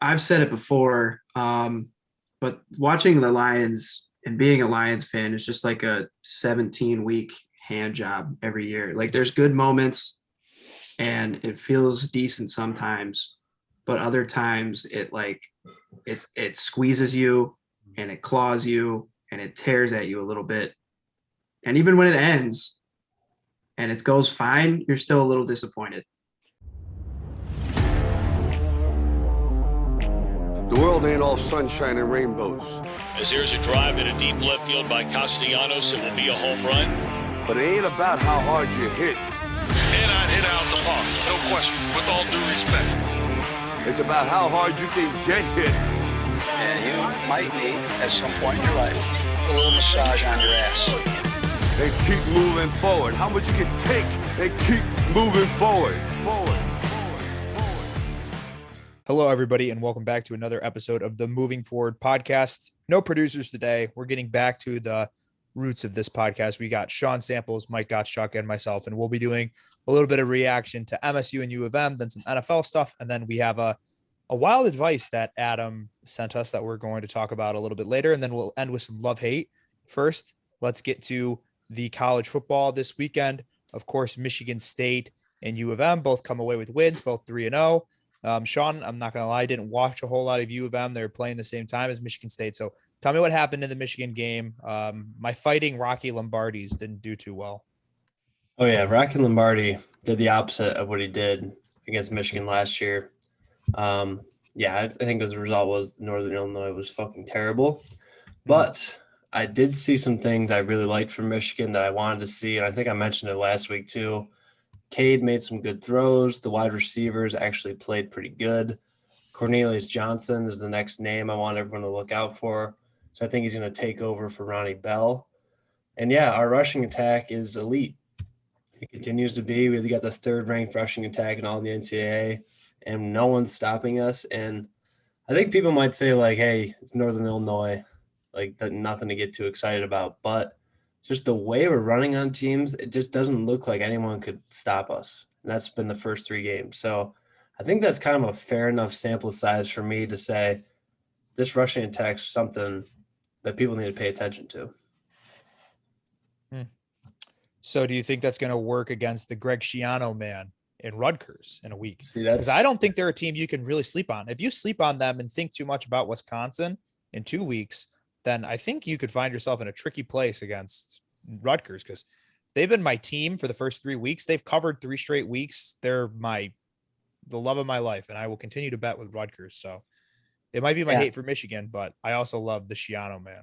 I've said it before, but watching the Lions and being a Lions fan is just like a 17-week hand job every year. Like there's good moments and it feels decent sometimes, but other times it squeezes you and it claws you and it tears at you a little bit. And even when it ends and it goes fine, you're still a little disappointed. The world ain't all sunshine and rainbows. As here's a drive in a deep left field by Castellanos, it will be a home run. But it ain't about how hard you hit. And I'd hit out the park, no question, with all due respect. It's about how hard you can get hit. And you might need, at some point in your life, a little massage on your ass. And keep moving forward. How much you can take and keep moving forward. Hello, everybody, and welcome back to another episode of the Moving Forward podcast. No producers today. We're getting back to the roots of this podcast. We got Sean Samples, Mike Gottschalk, and myself, and we'll be doing a little bit of reaction to MSU and U of M, then some NFL stuff, and then we have a wild advice that Adam sent us that we're going to talk about a little bit later, and then we'll end with some love-hate. First, let's get to the college football this weekend. Of course, Michigan State and U of M both come away with wins, both 3-0. Sean, I'm not going to lie, I didn't watch a whole lot of U of M. They were playing the same time as Michigan State. So tell me what happened in the Michigan game. My fighting Rocky Lombardis didn't do too well. Oh, yeah. Rocky Lombardi did the opposite of what he did against Michigan last year. I think as a result was Northern Illinois was fucking terrible. But I did see some things I really liked from Michigan that I wanted to see, and I think I mentioned it last week too. Cade made some good throws. The wide receivers actually played pretty good. Cornelius Johnson is the next name I want everyone to look out for. So I think he's going to take over for Ronnie Bell. And, yeah, our rushing attack is elite. It continues to be. We got the third-ranked rushing attack in all the NCAA, and no one's stopping us. And I think people might say, like, hey, it's Northern Illinois, like nothing to get too excited about. But just the way we're running on teams, it just doesn't look like anyone could stop us. And that's been the first three games. So I think that's kind of a fair enough sample size for me to say this rushing attack is something that people need to pay attention to. So do you think that's going to work against the Greg Schiano man in Rutgers in a week? See, that's, because I don't think they're a team you can really sleep on. If you sleep on them and think too much about Wisconsin in 2 weeks, then I think you could find yourself in a tricky place against Rutgers, because they've been my team for the first 3 weeks. They've covered 3 straight weeks. They're the love of my life, and I will continue to bet with Rutgers. So it might be my hate for Michigan, but I also love the Schiano man.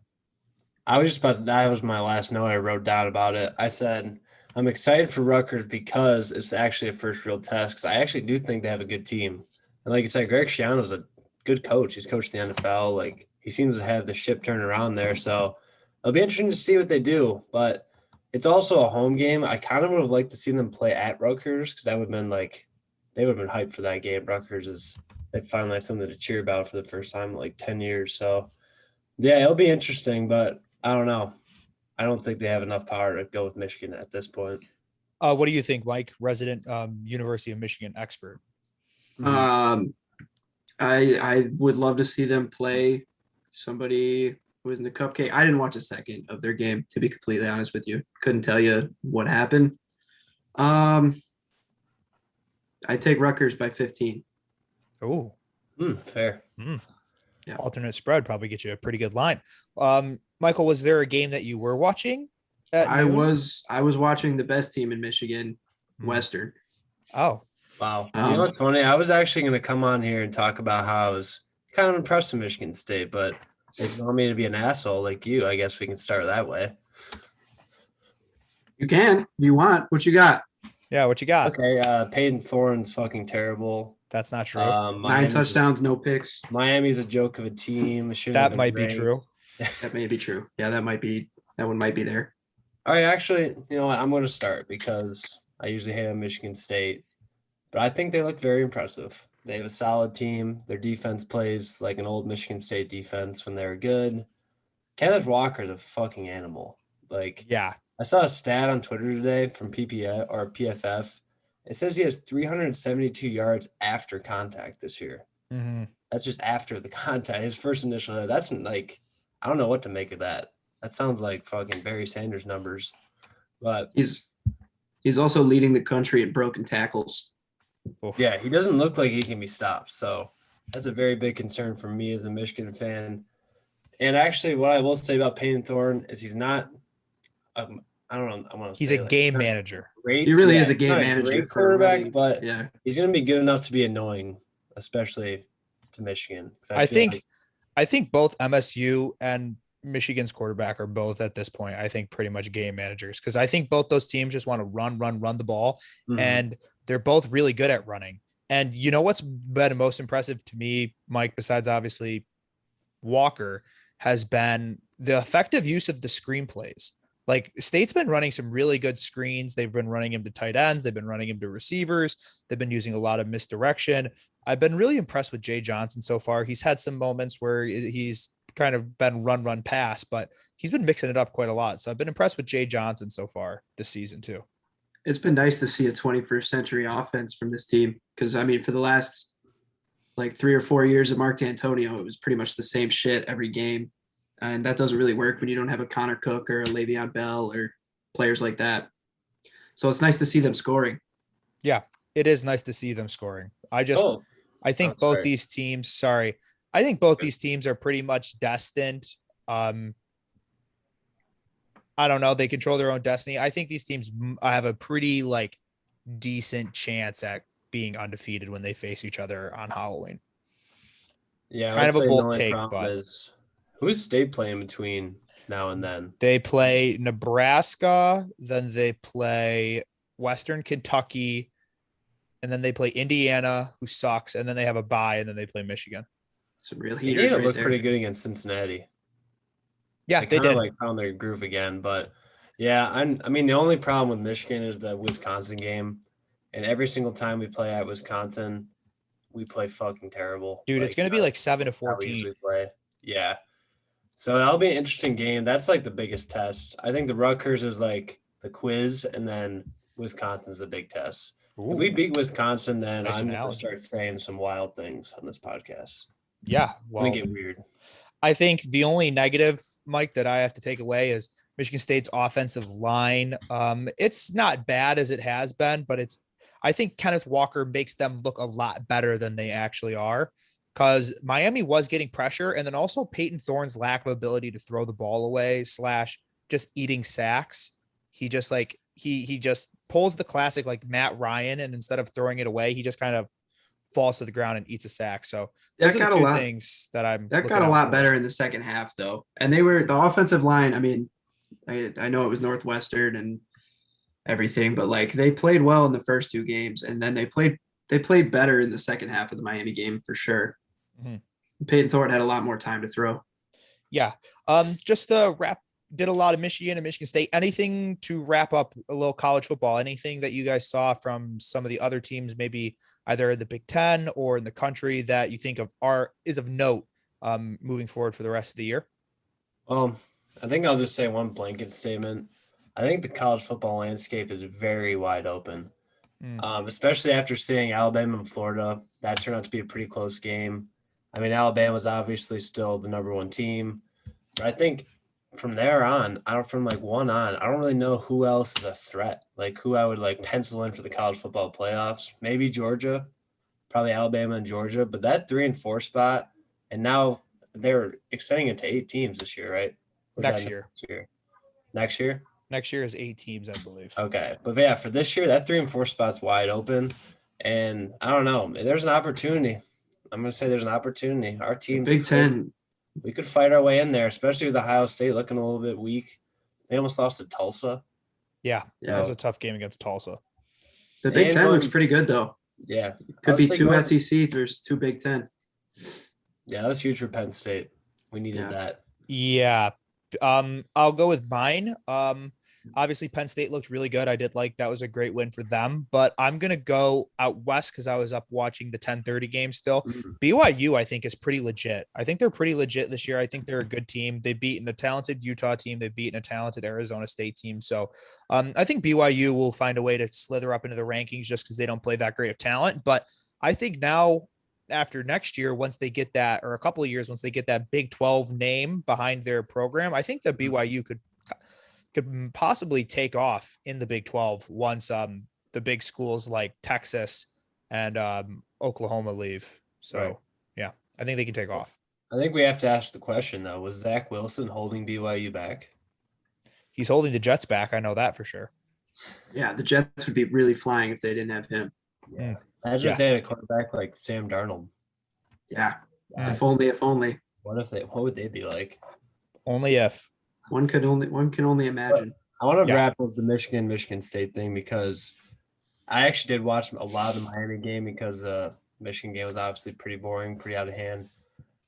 I was just about to, that was my last note I wrote down about it. I said, I'm excited for Rutgers because it's actually a first real test, because I actually do think they have a good team. And like I said, Greg Schiano's a good coach. He's coached the NFL. Like, he seems to have the ship turned around there. So it'll be interesting to see what they do. But it's also a home game. I kind of would have liked to see them play at Rutgers, because that would have been like, they would have been hyped for that game. Rutgers they finally have something to cheer about for the first time in like 10 years. So yeah, it'll be interesting, but I don't know. I don't think they have enough power to go with Michigan at this point. What do you think, Mike, resident University of Michigan expert? I would love to see them play somebody who was in the cupcake. I didn't watch a second of their game, to be completely honest with you. Couldn't tell you what happened. I take Rutgers by 15. Oh, fair. Yeah. Alternate spread probably get you a pretty good line. Michael, was there a game that you were watching? I was watching the best team in Michigan, Western. Oh, wow. You know what's funny? I was actually going to come on here and talk about how I was kind of impressed with Michigan State, but if you want me to be an asshole like you, I guess we can start that way. You can, if you want. What you got? Yeah, what you got? Okay, Peyton Thorne's fucking terrible. That's not true. 9 touchdowns, no picks. Miami's a joke of a team. That might be true. That may be true. Yeah, that one might be there. All right, actually, you know what? I'm going to start because I usually hate on Michigan State, but I think they look very impressive. They have a solid team. Their defense plays like an old Michigan State defense when they were good. Kenneth Walker's a fucking animal. Like, yeah. I saw a stat on Twitter today from PFF. It says he has 372 yards after contact this year. Mhm. That's just after the contact. His first initial hit. That's like, I don't know what to make of that. That sounds like fucking Barry Sanders numbers. But He's also leading the country in broken tackles. Oof. yeah, he doesn't look like he can be stopped. So that's a very big concern for me as a Michigan fan. And actually, what I will say about Payne Thorne is he's not. I don't know. I want to He's say a like, game manager. great. He really is a he's game not manager great for a quarterback, running- but yeah. he's going to be good enough to be annoying, especially to Michigan. 'Cause I feel think I think both MSU and Michigan's quarterback are both at this point, I think, pretty much game managers, because I think both those teams just want to run the ball, Mhm. and they're both really good at running. And you know what's been most impressive to me, Mike, besides obviously Walker, has been the effective use of the screenplays. Like State's been running some really good screens. They've been running him to tight ends. They've been running him to receivers. They've been using a lot of misdirection. I've been really impressed with Jay Johnson so far. He's had some moments where he's kind of been run pass, but he's been mixing it up quite a lot. So I've been impressed with Jay Johnson so far this season too. It's been nice to see a 21st century offense from this team. Cause I mean, for the last like 3 or 4 years of Mark D'Antonio, it was pretty much the same shit every game. And that doesn't really work when you don't have a Connor Cook or a Le'Veon Bell or players like that. So it's nice to see them scoring. Yeah, it is nice to see them scoring. I think both sorry. these teams, I think both these teams are pretty much destined. I don't know. They control their own destiny. I think these teams have a pretty like decent chance at being undefeated when they face each other on Halloween. Yeah, kind of a the bold only take, problem but- is who's State playing between now and then? They play Nebraska, then they play Western Kentucky, and then they play Indiana, who sucks, and then they have a bye, and then they play Michigan. Some real They heaters right look there. pretty good against Cincinnati. Yeah, they kinda did. like found their groove again, but yeah, I mean the only problem with Michigan is the Wisconsin game, and every single time we play at Wisconsin, we play fucking terrible. Dude, it's going to be like 7 to how we 14. usually play. Yeah, so that'll be an interesting game. That's like the biggest test. I think the Rutgers is like the quiz, and then Wisconsin's the big test. If we beat Wisconsin, then Nice I'm going to analogy. start saying some wild things on this podcast. Yeah, Well, well, get weird. I think the only negative, Mike, that I have to take away is Michigan State's offensive line. It's not bad as it has been, but I think Kenneth Walker makes them look a lot better than they actually are, because Miami was getting pressure, and then also Peyton Thorne's lack of ability to throw the ball away / just eating sacks. He just like he just pulls the classic like Matt Ryan, and instead of throwing it away, he just kind of falls to the ground and eats a sack. So those That are got the a two lot- things that I'm That looking got a out lot for. better in the second half, though. And they were the offensive line. I mean, I know it was Northwestern and everything, but like they played well in the first 2 games, and then they played better in the second half of the Miami game for sure. Mhm. Peyton Thorne had a lot more time to throw. Yeah. Just to did a lot of Michigan and Michigan State. Anything to wrap up a little college football? Anything that you guys saw from some of the other teams, maybe either in the Big Ten or in the country, that you think is of note moving forward for the rest of the year? I think I'll just say one blanket statement. I think the college football landscape is very wide open, especially after seeing Alabama and Florida. That turned out to be a pretty close game. I mean, Alabama was obviously still the number 1 team, but I think from there on, I don't really know who else is a threat, like who I would like pencil in for the college football playoffs. Maybe Georgia, probably Alabama and Georgia, but that 3 and 4 spot, and now they're extending it to 8 teams this year, right? Or is Next that year. Next year? Next year is 8 teams, I believe. Okay. But yeah, for this year, that 3 and 4 spot's wide open. And I don't know. There's an opportunity. I'm going to say there's an opportunity. Our teams, Big Ten. we could fight our way in there, especially with Ohio State looking a little bit weak. They almost lost to Tulsa. Yeah. That was Yeah. a tough game against Tulsa. The Big And Ten looks going- pretty good, though. Yeah. Could be Honestly, 2 going- SEC versus 2 Big Ten. Yeah, that was huge for Penn State. We needed Yeah. that. Yeah. I'll go with mine. Obviously Penn State looked really good. I did like that was a great win for them, but I'm going to go out west because I was up watching the 10:30 game still. Mhm. BYU, I think, is pretty legit. I think they're pretty legit this year. I think they're a good team. They've beaten a talented Utah team. They've beaten a talented Arizona State team. So I think BYU will find a way to slither up into the rankings just because they don't play that great of talent. But I think now after next year, once they get that, or a couple of years, once they get that Big 12 name behind their program, I think that BYU could possibly take off in the Big 12 once the big schools like Texas and Oklahoma leave. So Right. yeah, I think they can take off. I think we have to ask the question though: was Zach Wilson holding BYU back? He's holding the Jets back. I know that for sure. Yeah, the Jets would be really flying if they didn't have him. Yeah. Imagine if they had a quarterback like Sam Darnold. Yeah. Mm. If only. What would they be like? Only if. One can only imagine. I want to wrap up the Michigan State thing because I actually did watch a lot of the Miami game because Michigan game was obviously pretty boring, pretty out of hand.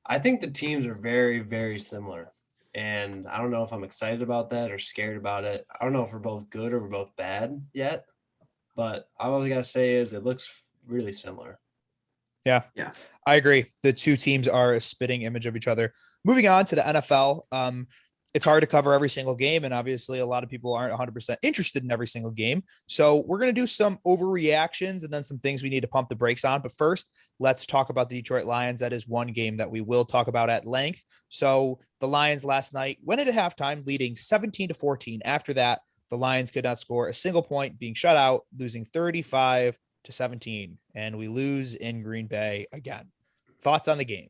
I think the teams are very, very similar. And I don't know if I'm excited about that or scared about it. I don't know if we're both good or we're both bad yet. But all I got to say is it looks really similar. Yeah, I agree. The two teams are a spitting image of each other. Moving on to the NFL, it's hard to cover every single game, and obviously a lot of people aren't 100% interested in every single game. So we're going to do some overreactions and then some things we need to pump the brakes on. But first, let's talk about the Detroit Lions. That is one game that we will talk about at length. So the Lions last night went into halftime leading 17-14. After that, the Lions could not score a single point, being shut out, losing 35-17, and we lose in Green Bay again. Thoughts on the game?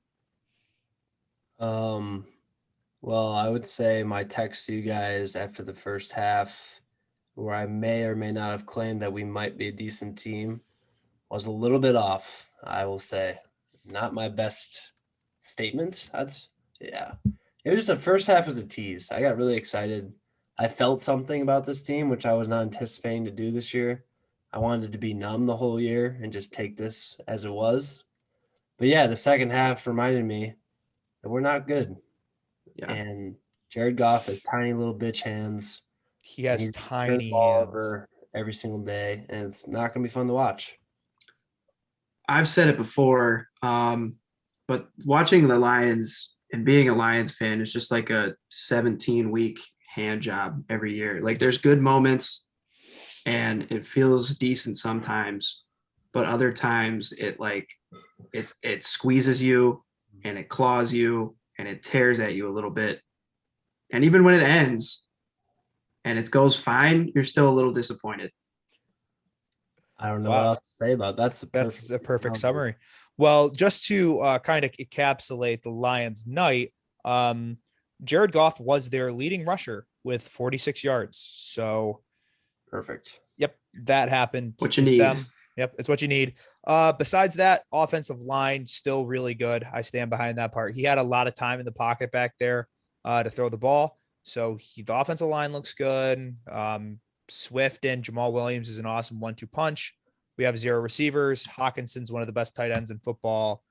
Well, I would say my text to you guys after the first half, where I may or may not have claimed that we might be a decent team, was a little bit off, I will say. Not my best statement. It was just the first half was a tease. I got really excited. I felt something about this team, which I was not anticipating to do this year. I wanted to be numb the whole year and just take this as it was. But yeah, the second half reminded me that we're not good. Yeah. And Jared Goff has tiny little bitch hands. He has tiny hands every single day, and it's not going to be fun to watch. I've said it before, but watching the Lions and being a Lions fan is just like a 17-week hand job every year. Like there's good moments and it feels decent sometimes, but other times it squeezes you and it claws you and it tears at you a little bit. And even when it ends and it goes fine, you're still a little disappointed. I don't know what else to say about that. That's a perfect summary. Well, just to kind of encapsulate the Lions' night, Jared Goff was their leading rusher with 46 yards. So perfect. Yep, that happened. What you need. Yep, it's what you need. Besides that, offensive line still really good. I stand behind that part. He had a lot of time in the pocket back there to throw the ball. So the offensive line looks good. Swift and Jamal Williams is an awesome 1-2 punch. We have 0 receivers. Hawkinson's one of the best tight ends in football.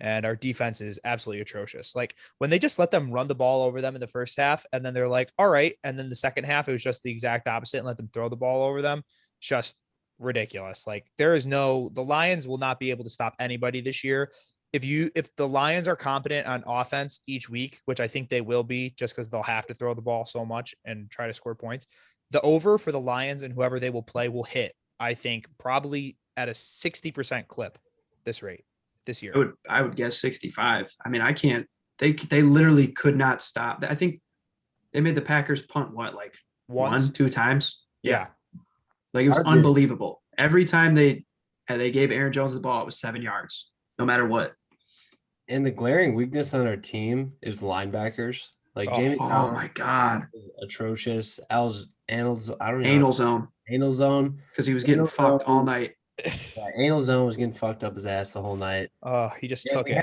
And our defense is absolutely atrocious. Like when they just let them run the ball over them in the first half, and then they're like, all right. And then the second half, it was just the exact opposite and let them throw the ball over them. Just ridiculous. Like the Lions will not be able to stop anybody this year. If the Lions are competent on offense each week, which I think they will be just because they'll have to throw the ball so much and try to score points, the over for the Lions and whoever they will play will hit, I think, probably at a 60% clip this year. I would guess 65. I mean, I can't. They literally could not stop. I think they made the Packers punt like once, 2 times. Yeah. Like it was unbelievable. Every time they gave Aaron Jones the ball, it was 7 yards, no matter what. And the glaring weakness on our team is linebackers. Like Jamie Collins, my God, is atrocious. Anal zone because he was getting fucked all night. Yeah, anal zone was getting fucked up his ass the whole night. He just took it.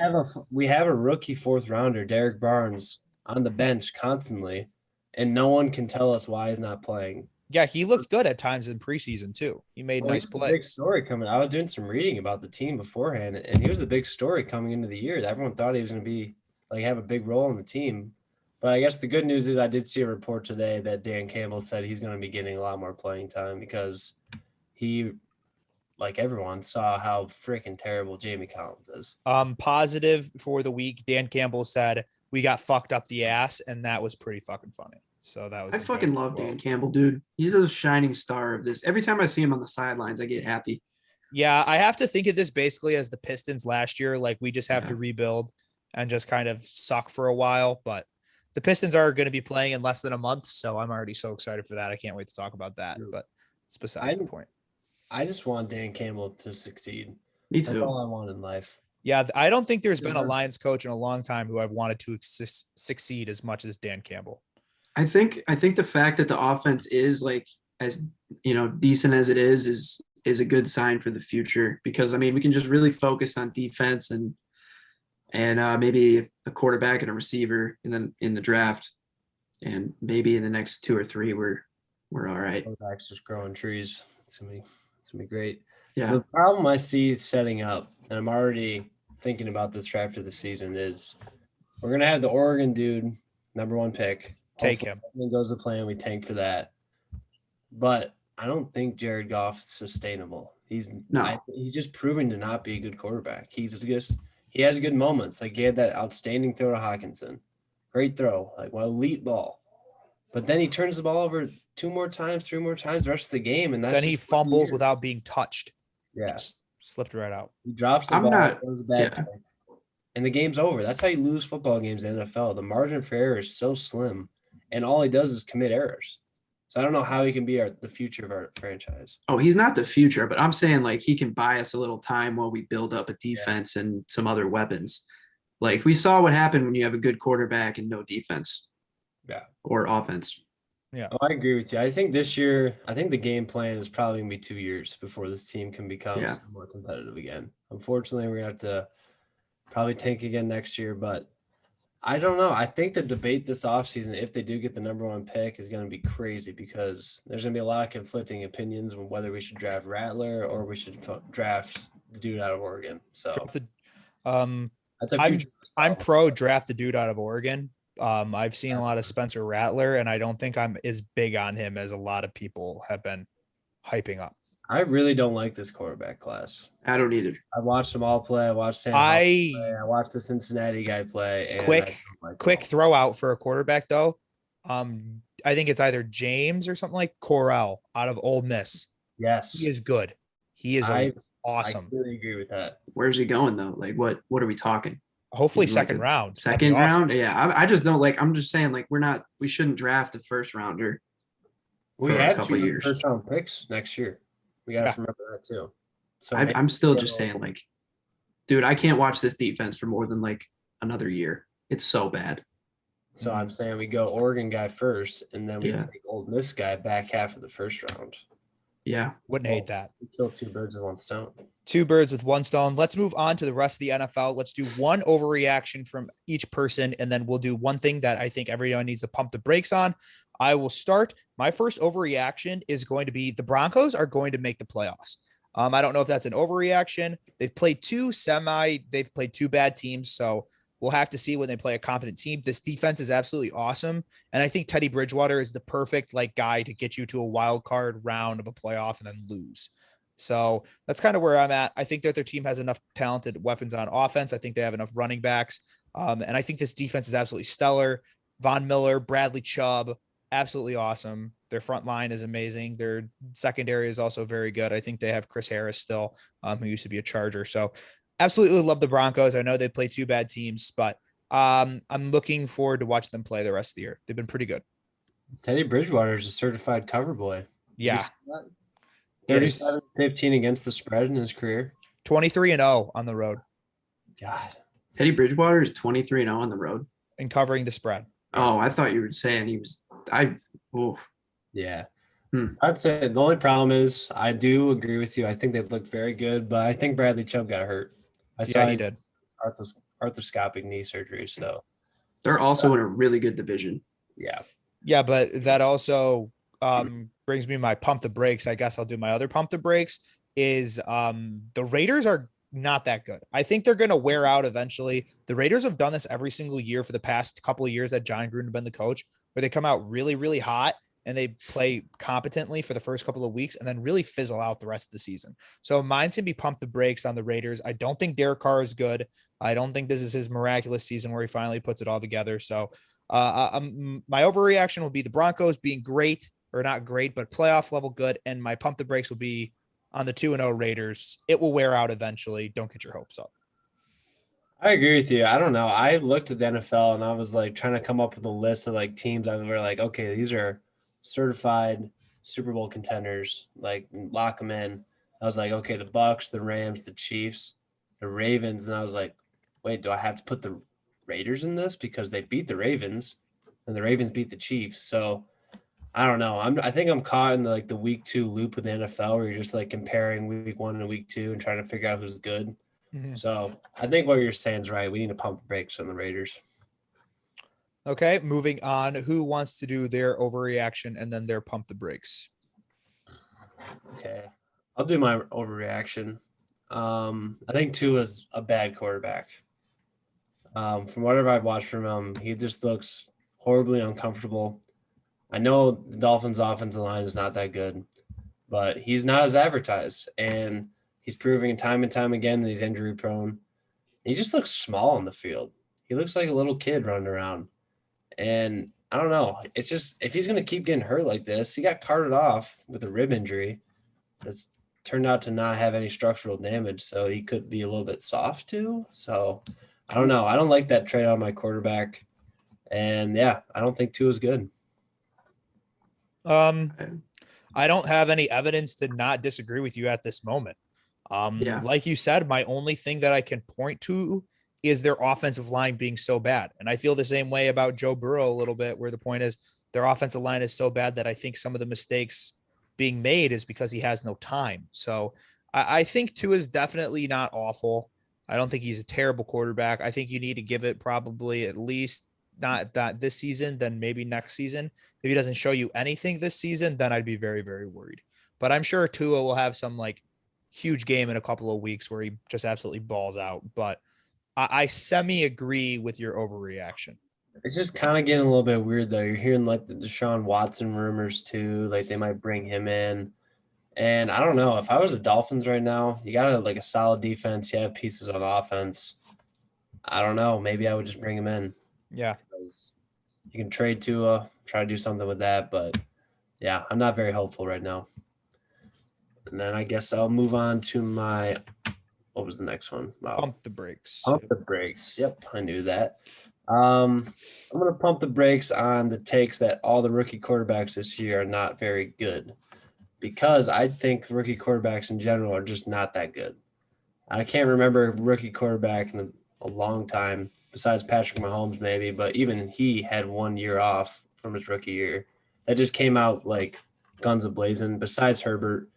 We have a rookie 4th rounder, Derek Barnes, on the bench constantly, and no one can tell us why he's not playing. Yeah, he looked good at times in preseason too. He made nice plays. Big story coming. I was doing some reading about the team beforehand, and he was the big story coming into the year. Everyone thought he was going to be have a big role in the team. But I guess the good news is I did see a report today that Dan Campbell said he's going to be getting a lot more playing time because he, like everyone, saw how freaking terrible Jamie Collins is. Positive for the week, Dan Campbell said we got fucked up the ass, and that was pretty fucking funny. So that was. I fucking love Dan Campbell, dude. He's a shining star of this. Every time I see him on the sidelines, I get happy. Yeah, I have to think of this basically as the Pistons last year. Like we just have Yeah. to rebuild and just kind of suck for a while. But the Pistons are going to be playing in less than a month, so I'm already so excited for that. I can't wait to talk about that. But it's besides the point. I just want Dan Campbell to succeed. Me That's too. all I want in life. Yeah, I don't think there's been a Yeah. Lions coach in a long time who I've wanted to succeed as much as Dan Campbell. I think the fact that the offense is like as decent as it is a good sign for the future, because I mean we can just really focus on defense and maybe a quarterback and a receiver in the draft, and maybe in the next 2 or 3 we're all right. Quarterbacks just growing trees. It's gonna be great. Yeah. The problem I see setting up, and I'm already thinking about this draft of the season, is we're gonna have the Oregon dude, #1 pick. Take Hopefully him. everything goes to plan. We tank for that, but I don't think Jared Goff is sustainable. He's just proving to not be a good quarterback. He has good moments. Like he had that outstanding throw to Hawkinson, great throw, like elite ball. But then he turns the ball over 2 more times, 3 more times the rest of the game, and then he fumbles without being touched. Yeah, just slipped right out. He drops the ball. It was a bad pick, and the game's over. That's how you lose football games in the NFL. The margin for error is so slim, and all he does is commit errors. So I don't know how he can be the future of our franchise. Oh, he's not the future, but I'm saying like he can buy us a little time while we build up a defense and some other weapons. Like we saw what happened when you have a good quarterback and no defense. Yeah. Or offense. Yeah. Oh, I agree with you. I think this year, the game plan is probably going to be 2 years before this team can become somewhat competitive again. Unfortunately, we're going to have to probably tank again next year, but I don't know. I think the debate this offseason, if they do get the #1 pick, is going to be crazy because there's going to be a lot of conflicting opinions on whether we should draft Rattler or we should draft the dude out of Oregon. So that's a future. I'm pro draft the dude out of Oregon. I've seen a lot of Spencer Rattler, and I don't think I'm as big on him as a lot of people have been hyping up. I really don't like this quarterback class. I don't either. I watched them all play. I watched Sam play. I watched the Cincinnati guy play. And quick throw out for a quarterback though. I think it's either James or something like Corral out of Ole Miss. Yes, he is good. He is awesome. I really agree with that. Where's he going though? Like what are we talking? Hopefully second round. Second round? Yeah. I just don't like. I'm just saying like we shouldn't draft a first rounder. We have 2 first round picks next year. We got to remember that too. So I'm still just saying like, dude, I can't watch this defense for more than like another year. It's so bad. So I'm saying we go Oregon guy first, and then we take Ole Miss guy back half of the first round. Yeah. Wouldn't hate that. We kill 2 birds with 1 stone. 2 birds with 1 stone. Let's move on to the rest of the NFL. Let's do one overreaction from each person, and then we'll do one thing that I think everyone needs to pump the brakes on. I will start. My first overreaction is going to be the Broncos are going to make the playoffs. I don't know if that's an overreaction. They've played 2 bad teams, so we'll have to see when they play a competent team. This defense is absolutely awesome. And I think Teddy Bridgewater is the perfect guy to get you to a wild card round of a playoff and then lose. So that's kind of where I'm at. I think that their team has enough talented weapons on offense. I think they have enough running backs. And I think this defense is absolutely stellar. Von Miller, Bradley Chubb, absolutely awesome. Their front line is amazing. Their secondary is also very good. I think they have Chris Harris still, who used to be a Charger. So absolutely love the Broncos. I know they play 2 bad teams, but I'm looking forward to watching them play the rest of the year. They've been pretty good. Teddy Bridgewater is a certified cover boy. Yeah. 37-15 against the spread in his career. 23-0 on the road. God. Teddy Bridgewater is 23-0 on the road. And covering the spread. Oh, I thought you were saying he was Yeah. I'd say the only problem is I do agree with you. I think they've looked very good, but I think Bradley Chubb got hurt. He did. Arthroscopic knee surgery. So they're also in a really good division. Yeah. Yeah, but that also brings me my pump the brakes. I guess I'll do my other pump the brakes is the Raiders are not that good. I think they're going to wear out eventually. The Raiders have done this every single year for the past couple of years that John Gruden has been the coach, where they come out really, really hot and they play competently for the first couple of weeks and then really fizzle out the rest of the season. So mine's going to be pump the brakes on the Raiders. I don't think Derek Carr is good. I don't think this is his miraculous season where he finally puts it all together. So my overreaction will be the Broncos being great, or not great, but playoff level good. And my pump the brakes will be on the 2-0 Raiders. It will wear out eventually. Don't get your hopes up. I agree with you. I don't know. I looked at the NFL and I was like trying to come up with a list of like teams I were like, okay, these are certified Super Bowl contenders. Like lock them in. I was like, okay, the Bucks, the Rams, the Chiefs, the Ravens, and I was like, wait, do I have to put the Raiders in this because they beat the Ravens and the Ravens beat the Chiefs? So I don't know. I think I'm caught in the week 2 loop with the NFL where you're just like comparing week 1 and week 2 and trying to figure out who's good. Mm-hmm. So I think what you're saying is right. We need to pump the brakes on the Raiders. Okay, moving on. Who wants to do their overreaction and then their pump the brakes? Okay. I'll do my overreaction. I think Tua is a bad quarterback. From whatever I've watched from him, he just looks horribly uncomfortable. I know the Dolphins' offensive line is not that good, but he's not as advertised. And he's proving time and time again that he's injury prone. He just looks small on the field. He looks like a little kid running around. And I don't know. It's just if he's going to keep getting hurt like this, he got carted off with a rib injury that's turned out to not have any structural damage. So he could be a little bit soft too. So I don't know. I don't like that trade on my quarterback. And yeah, I don't think Tua is good. I don't have any evidence to not disagree with you at this moment. Like you said, my only thing that I can point to is their offensive line being so bad. And I feel the same way about Joe Burrow a little bit, where the point is their offensive line is so bad that I think some of the mistakes being made is because he has no time. So I think Tua is definitely not awful. I don't think he's a terrible quarterback. I think you need to give it probably at least not that this season, then maybe next season. If he doesn't show you anything this season, then I'd be very, very worried. But I'm sure Tua will have some huge game in a couple of weeks where he just absolutely balls out. But I semi-agree with your overreaction. It's just kind of getting a little bit weird, though. You're hearing the Deshaun Watson rumors, too. They might bring him in. And I don't know. If I was the Dolphins right now, you got a solid defense. You have pieces on offense. I don't know. Maybe I would just bring him in. Yeah. You can trade Tua, try to do something with that. But, yeah, I'm not very hopeful right now. And then I guess I'll move on to my – what was the next one? Wow. Pump the brakes. Pump the brakes. Yep, I knew that. I'm going to pump the brakes on the takes that all the rookie quarterbacks this year are not very good because I think rookie quarterbacks in general are just not that good. I can't remember a rookie quarterback in a long time besides Patrick Mahomes maybe, but even he had 1 year off from his rookie year. That just came out like guns a-blazing besides Herbert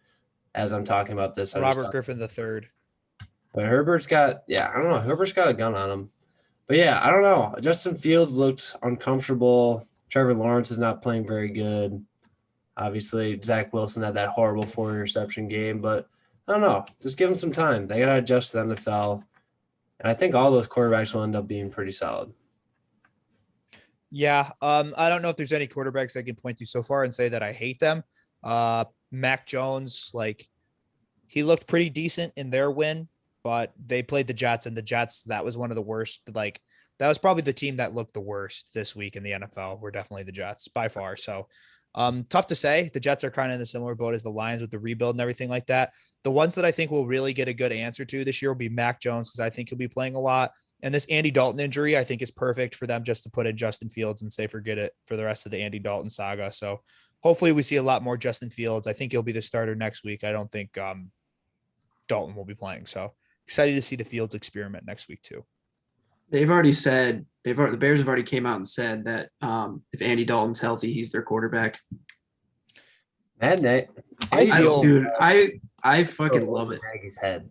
as I'm talking about this. Robert Griffin III. But Herbert's got a gun on him. But yeah, I don't know. Justin Fields looked uncomfortable. Trevor Lawrence is not playing very good. Obviously, Zach Wilson had that horrible 4-interception game, but I don't know. Just give him some time. They got to adjust to the NFL. And I think all those quarterbacks will end up being pretty solid. Yeah. I don't know if there's any quarterbacks I can point to so far and say that I hate them. Mac Jones, he looked pretty decent in their win, but they played the Jets, and the Jets, that was one of the worst. That was probably the team that looked the worst this week in the NFL. Were definitely the Jets by far. So tough to say. The Jets are kind of in a similar boat as the Lions with the rebuild and everything like that. The ones that I think will really get a good answer to this year will be Mac Jones, because I think he'll be playing a lot. And this Andy Dalton injury, I think, is perfect for them just to put in Justin Fields and say forget it for the rest of the Andy Dalton saga. So hopefully we see a lot more Justin Fields. I think he'll be the starter next week. I don't think Dalton will be playing. So excited to see the Fields experiment next week too. They've already said the Bears have already came out and said that if Andy Dalton's healthy, he's their quarterback. And Nate, I fucking love it. Nagy's head,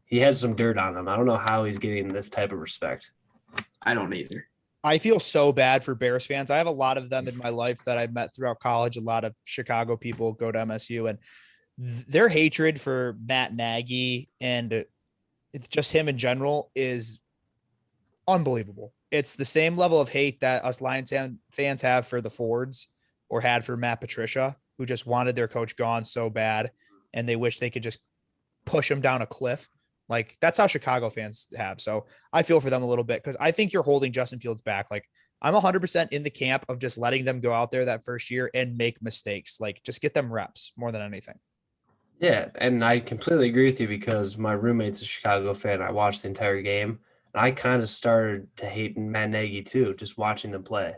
he has some dirt on him. I don't know how he's getting this type of respect. I don't either. I feel so bad for Bears fans. I have a lot of them in my life that I've met throughout college. A lot of Chicago people go to MSU, and their hatred for Matt Nagy and it's just him in general is unbelievable. It's the same level of hate that us Lions fans have for the Fords or had for Matt Patricia, who just wanted their coach gone so bad, and they wish they could just push him down a cliff. That's how Chicago fans have. So I feel for them a little bit because I think you're holding Justin Fields back. I'm 100% in the camp of just letting them go out there that first year and make mistakes. Just get them reps more than anything. Yeah, and I completely agree with you because my roommate's a Chicago fan. I watched the entire game, and I kind of started to hate Matt Nagy too, just watching them play.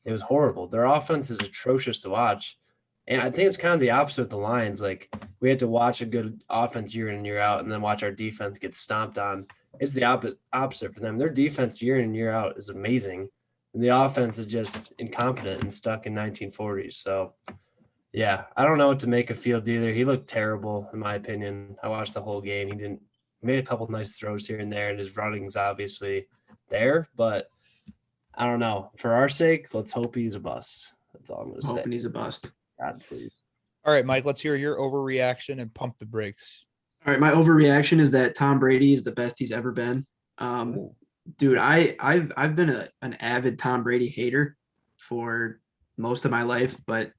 It was horrible. Their offense is atrocious to watch. And I think it's kind of the opposite with the Lions. Like, we had to watch a good offense year in and year out and then watch our defense get stomped on. It's the opposite for them. Their defense year in and year out is amazing. And the offense is just incompetent and stuck in 1940s. So, yeah, I don't know what to make of Fields either. He looked terrible, in my opinion. I watched the whole game. He made a couple nice throws here and there, and his running's obviously there, but I don't know. For our sake, let's hope he's a bust. That's all I'm going to say. Hoping he's a bust. God, please. All right, Mike, let's hear your overreaction and pump the brakes. All right, my overreaction is that Tom Brady is the best he's ever been. Dude, I've been an avid Tom Brady hater for most of my life, but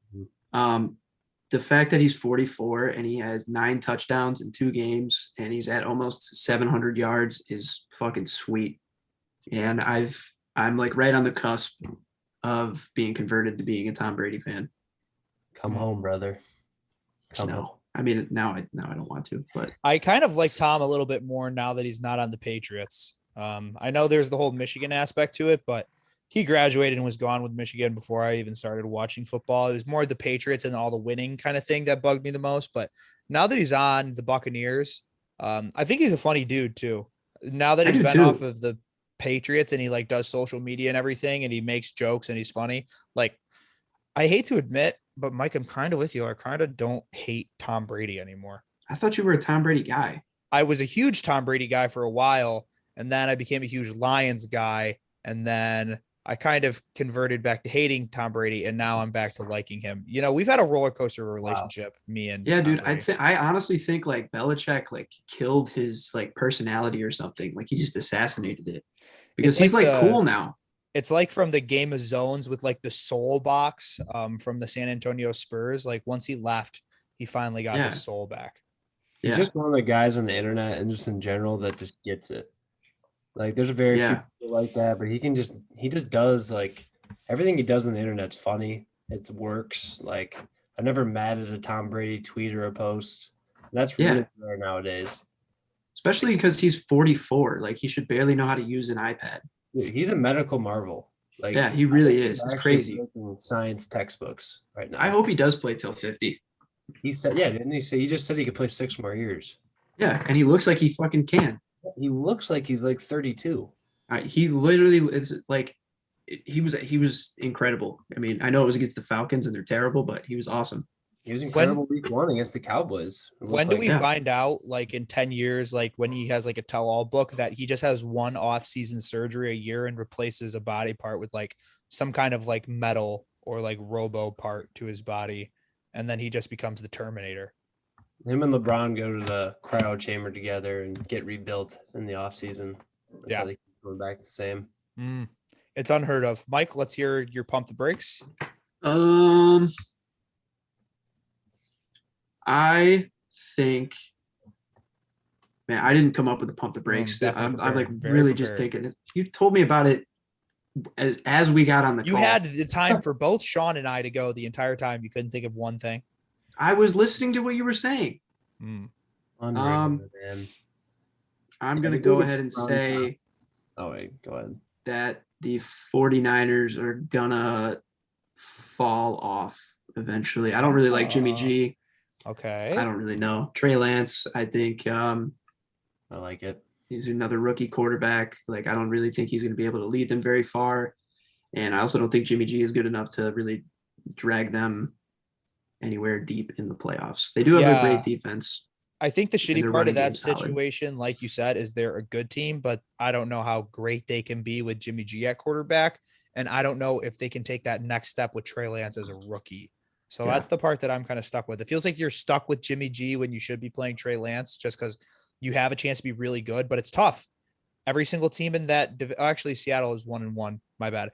the fact that he's 44 and he has 9 touchdowns in 2 games and he's at almost 700 yards is fucking sweet. And I'm like right on the cusp of being converted to being a Tom Brady fan. Come home, brother. Come home. I mean, now I don't want to, but I kind of like Tom a little bit more now that he's not on the Patriots. I know there's the whole Michigan aspect to it, but he graduated and was gone with Michigan before I even started watching football. It was more the Patriots and all the winning kind of thing that bugged me the most. But now that he's on the Buccaneers, I think he's a funny dude too. Now that he's been off of the Patriots and he like does social media and everything and he makes jokes and he's funny. Like, I hate to admit, but Mike, I'm kind of with you. I kind of don't hate Tom Brady anymore. I thought you were a Tom Brady guy. I was a huge Tom Brady guy for a while, and then I became a huge Lions guy, and then I kind of converted back to hating Tom Brady, and now I'm back to liking him. You know, we've had a roller coaster relationship, me and yeah, Tom dude. Brady. I honestly think like Belichick like killed his like personality or something. Like he just assassinated it because he's like cool now. It's like from the Game of Zones with like the soul box from the San Antonio Spurs. Like once he left, he finally got his soul back. He's just one of the guys on the internet and just in general that just gets it. Like there's very few people like that, but he just does like everything he does on the internet's funny. It works. Like I'm never mad at a Tom Brady tweet or a post. That's really rare nowadays. Especially because he's 44. Like he should barely know how to use an iPad. Dude, he's a medical marvel. Like yeah, he really is. It's crazy. Science textbooks right now. I hope he does play till 50. He said, yeah, didn't he say? He just said he could play 6 more years. Yeah, and he looks like he fucking can. He looks like he's like 32. He literally is like, he was incredible. I mean, I know it was against the Falcons and they're terrible, but he was awesome. He was incredible week 1 against the Cowboys. When do we find out, like in 10 years, like when he has like a tell-all book that he just has one off-season surgery a year and replaces a body part with like some kind of like metal or like robo part to his body, and then he just becomes the Terminator? Him and LeBron go to the cryo chamber together and get rebuilt in the offseason. That's how they keep going back the same. It's unheard of. Mike, let's hear your pump the brakes. I think, man, I didn't come up with the pump the brakes. I'm like really just thinking. You told me about it as we got on the call. You had the time for both Sean and I to go the entire time. You couldn't think of one thing. I was listening to what you were saying. Man. I'm going to go ahead and say go ahead. That the 49ers are going to fall off eventually. I don't really like Jimmy G. Okay. I don't really know. Trey Lance, I think I like it. He's another rookie quarterback. Like, I don't really think he's going to be able to lead them very far. And I also don't think Jimmy G is good enough to really drag them anywhere deep in the playoffs. They do have a great defense. I think the shitty part of that situation, like you said, is they're a good team, but I don't know how great they can be with Jimmy G at quarterback. And I don't know if they can take that next step with Trey Lance as a rookie. So that's the part that I'm kind of stuck with. It feels like you're stuck with Jimmy G when you should be playing Trey Lance just because you have a chance to be really good, but it's tough. Every single team in that actually Seattle is 1-1. My bad.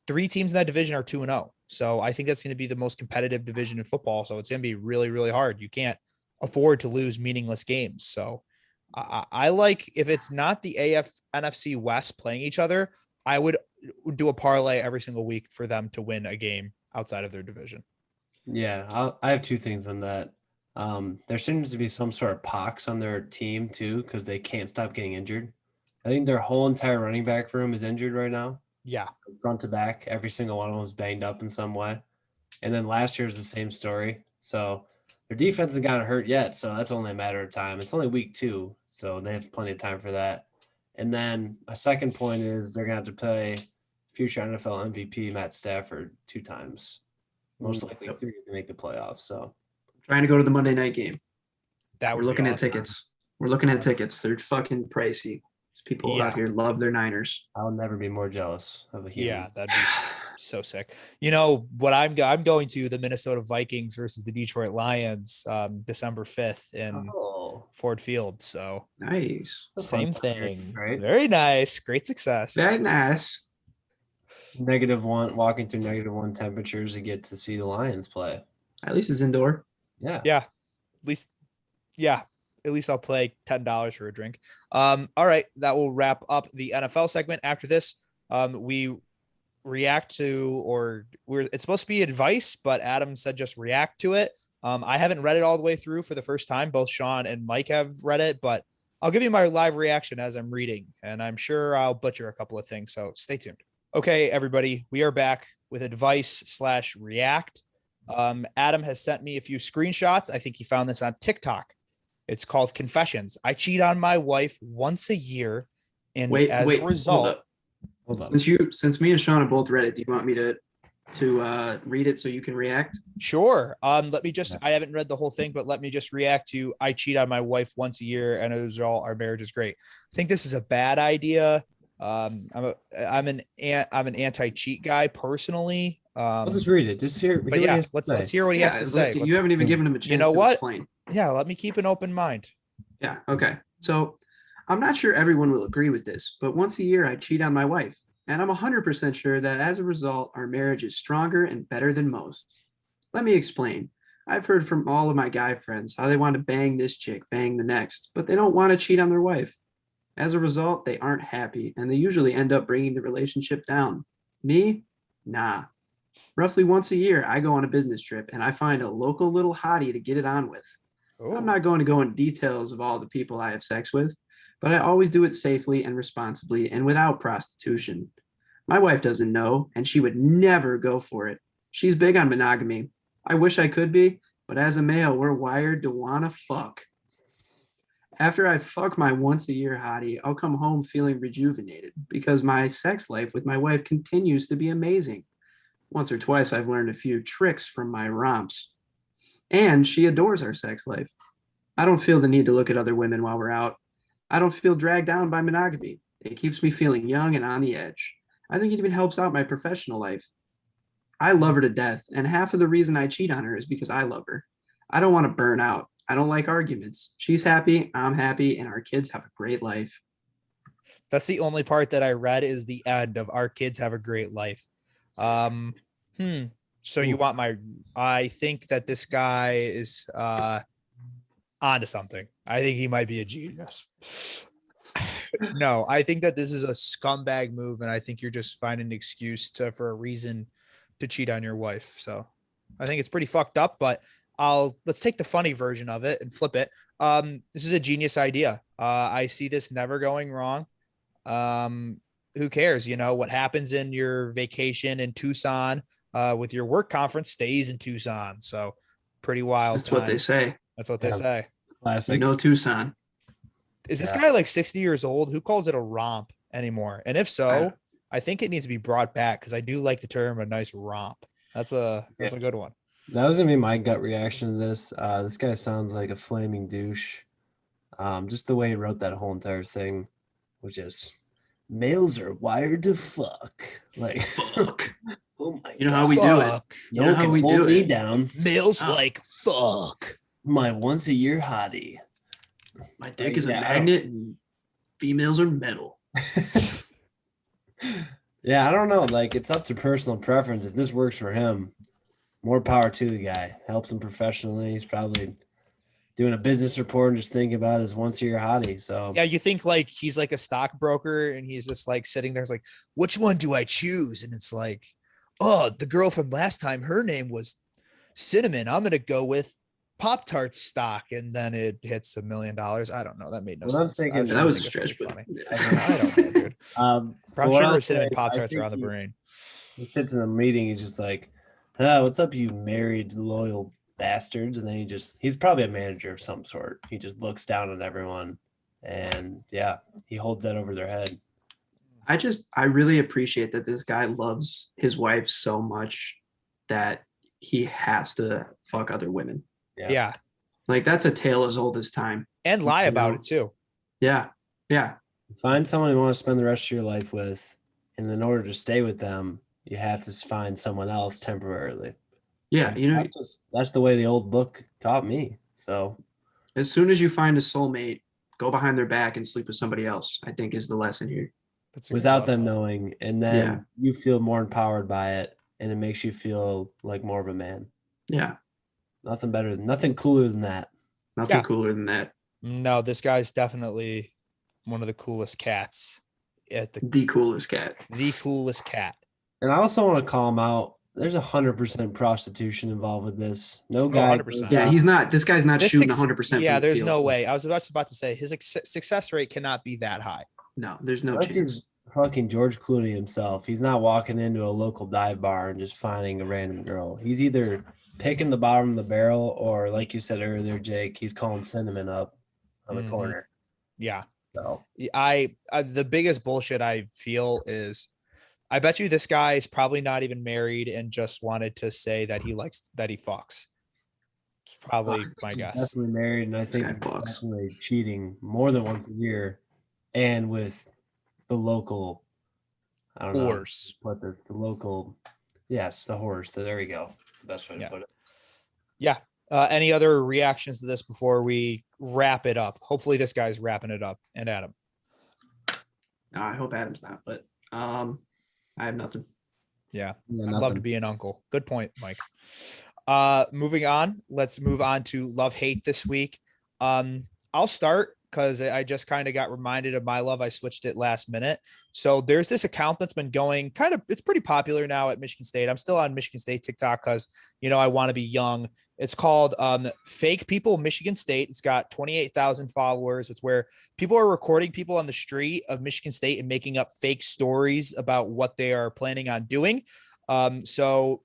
3 teams in that division are 2-0. So I think that's going to be the most competitive division in football. So it's going to be really, really hard. You can't afford to lose meaningless games. So I like, if it's not the NFC West playing each other, I would do a parlay every single week for them to win a game outside of their division. Yeah, I have 2 things on that. There seems to be some sort of pox on their team too, because they can't stop getting injured. I think their whole entire running back room is injured right now. Yeah. Front to back, every single one of them is banged up in some way. And then last year's the same story. So their defense hasn't gotten hurt yet, so that's only a matter of time. It's only week 2, so they have plenty of time for that. And then a second point is they're going to have to play future NFL MVP Matt Stafford 2 times. Most likely 3 to make the playoffs. So Trying to go to the Monday night game. That We're looking at tickets. We're looking at tickets. They're fucking pricey. People out here love their Niners. I'll never be more jealous of a human. Yeah, that'd be so sick. You know what? I'm going to the Minnesota Vikings versus the Detroit Lions December 5th in Ford Field. So nice. Same thing. Right? Very nice. Great success. Very nice. -1, walking through -1 temperatures to get to see the Lions play. At least it's indoor. Yeah. Yeah. At least I'll pay $10 for a drink. All right. That will wrap up the NFL segment. After this, we react to, it's supposed to be advice, but Adam said just react to it. I haven't read it all the way through for the first time. Both Sean and Mike have read it, but I'll give you my live reaction as I'm reading, and I'm sure I'll butcher a couple of things. So stay tuned. Okay, everybody, we are back with advice/react. Adam has sent me a few screenshots. I think he found this on TikTok. It's called Confessions. I cheat on my wife once a year, and as a result, hold up. Since me and Sean have both read it, do you want me to read it so you can react? Sure. Let me just, I haven't read the whole thing, but let me just react to I cheat on my wife once a year, and as a result, our marriage is great. I think this is a bad idea. I'm an anti-cheat guy personally. I'll just read it. Just hear. But yeah, let's hear what he has to say. You haven't even given him a chance to explain. Yeah, let me keep an open mind. Yeah. Okay. So I'm not sure everyone will agree with this, but once a year I cheat on my wife, and I'm 100% sure that as a result, our marriage is stronger and better than most. Let me explain. I've heard from all of my guy friends how they want to bang this chick, bang the next, but they don't want to cheat on their wife. As a result, they aren't happy, and they usually end up bringing the relationship down. Me? Nah. Roughly once a year, I go on a business trip, and I find a local little hottie to get it on with. Oh. I'm not going to go into details of all the people I have sex with, but I always do it safely and responsibly and without prostitution. My wife doesn't know, and she would never go for it. She's big on monogamy. I wish I could be, but as a male, we're wired to want to fuck. After I fuck my once a year hottie, I'll come home feeling rejuvenated because my sex life with my wife continues to be amazing. Once or twice, I've learned a few tricks from my romps. And she adores our sex life. I don't feel the need to look at other women while we're out. I don't feel dragged down by monogamy. It keeps me feeling young and on the edge. I think it even helps out my professional life. I love her to death, and half of the reason I cheat on her is because I love her. I don't want to burn out. I don't like arguments. She's happy, I'm happy, and our kids have a great life. That's the only part that I read is the end of our kids have a great life. So you want I think that this guy is onto something. I think he might be a genius. No, I think that this is a scumbag move, and I think you're just finding an excuse for a reason to cheat on your wife. So I think it's pretty fucked up, but let's take the funny version of it and flip it. This is a genius idea. I see this never going wrong. Who cares? You know, what happens in your vacation in Tucson with your work conference stays in Tucson. So pretty wild. That's what they say. That's what they say. Classic. Tucson. Is this guy like 60 years old? Who calls it a romp anymore? And if so, I think it needs to be brought back because I do like the term a nice romp. That's a good one. That was gonna be my gut reaction to this. This guy sounds like a flaming douche. Just the way he wrote that whole entire thing, which is males are wired to fuck. Like Fuck. Oh my You know how we do it. You know how we do me down. Males like fuck. My once a year hottie. My dick is a magnet and females are metal. Yeah, I don't know. Like, it's up to personal preference. If this works for him, more power to the guy. Helps him professionally. He's probably doing a business report and just thinking about his once a year hottie. So yeah, you think like he's like a stockbroker and he's just like sitting there, like, which one do I choose? And it's like, oh, the girl from last time, her name was Cinnamon. I'm gonna go with Pop-Tart stock, and then it hits $1 million. I don't know. That made no Well, I'm sense. thinking- was That trying was to a think of stretch, something but funny. I don't know, dude. Brown what sugar I'll and cinnamon say, I Pop-Tarts are think on the brain. he sits in the meeting. He's just like, what's up, you married loyal bastards? And then he's probably a manager of some sort. He just looks down on everyone, and yeah, he holds that over their head. I really appreciate that this guy loves his wife so much that he has to fuck other women. Yeah. Like that's a tale as old as time. And lie about it too. Yeah. Yeah. Find someone you want to spend the rest of your life with, and in order to stay with them, you have to find someone else temporarily. Yeah. And You know, that's the way the old book taught me. So as soon as you find a soulmate, go behind their back and sleep with somebody else, I think is the lesson here. That's a good without them lesson. knowing, and then Yeah. you feel more empowered by it, and it makes you feel like more of a man. Yeah. Nothing cooler than that. Nothing Yeah. cooler than that. No, this guy's definitely one of the coolest cats at The coolest cat. the coolest cat. And I also want to call him out. There's 100% prostitution involved with this. No guy. 100%. Yeah, this guy's not This shooting six- 100%. Yeah, from the there's field. no way. I was about to say his success rate cannot be that high. No, there's no Unless chance. he's fucking George Clooney himself. He's not walking into a local dive bar and just finding a random girl. He's either picking the bottom of the barrel, or like you said earlier, Jake, he's calling cinnamon up on the Mhm. corner. Yeah. So I the biggest bullshit I feel is I bet you this guy is probably not even married and just wanted to say that he fucks. It's probably my he's guess. definitely married, and I think guy he's fucks. definitely cheating more than once a year, and with the local, I don't know, Horse. what the local, yes, the horse. There we go. That's the best way to Yeah. put it. Yeah. Any other reactions to this before we wrap it up? Hopefully this guy's wrapping it up. And Adam. No, I hope Adam's not, but I have nothing. Yeah. Yeah, I'd love to nothing. be an uncle. Good point, Mike. Moving on. Let's move on to love hate this week. I'll start because I just kind of got reminded of my love. I switched it last minute. So there's this account that's been going it's pretty popular now at Michigan State. I'm still on Michigan State TikTok because, I want to be young. It's called Fake People Michigan State. It's got 28,000 followers. It's where people are recording people on the street of Michigan State and making up fake stories about what they are planning on doing. So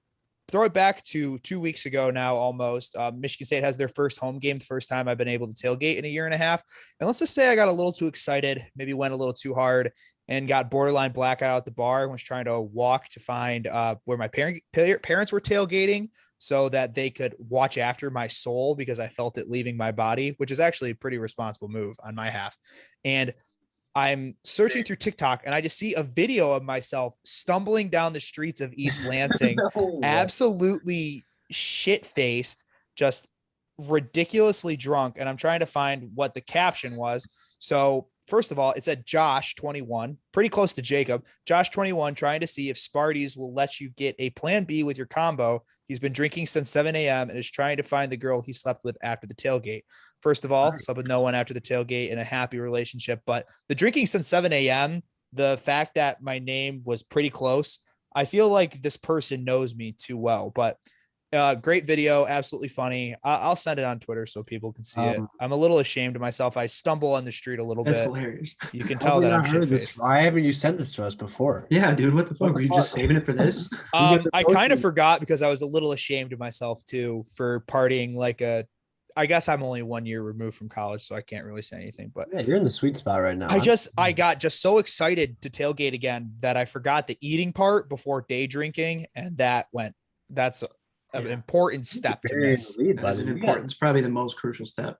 throw it back to 2 weeks ago now, almost. Michigan State has their first home game, the first time I've been able to tailgate in a year and a half. And let's just say I got a little too excited, maybe went a little too hard, and got borderline blackout at the bar and was trying to walk to find where my parents were tailgating so that they could watch after my soul because I felt it leaving my body, which is actually a pretty responsible move on my half. And I'm searching through TikTok and I just see a video of myself stumbling down the streets of East Lansing, absolutely shit-faced, just ridiculously drunk. And I'm trying to find what the caption was. So first of all, it said Josh 21, pretty close to Jacob. Josh 21 trying to see if Sparty's will let you get a plan B with your combo. He's been drinking since 7 a.m. and is trying to find the girl he slept with after the tailgate. First of all, slept with no one after the tailgate in a happy relationship. But the drinking since 7 a.m., the fact that my name was pretty close, I feel like this person knows me too well. But great video, absolutely funny. I'll send it on Twitter so people can see it. I'm a little ashamed of myself. I stumble on the street a little That's bit. hilarious. You can tell that I'm shit-faced. Why haven't you sent this to us before? Yeah, dude, what the fuck? What Were the you just fuck? saving it for this? I kind of forgot because I was a little ashamed of myself too for partying I guess I'm only 1 year removed from college, so I can't really say anything. But Yeah, you're in the sweet spot right now. I got just so excited to tailgate again that I forgot the eating part before day drinking, and that's an important step to burying miss. the lead, That is buddy. an important. It's probably the most crucial step.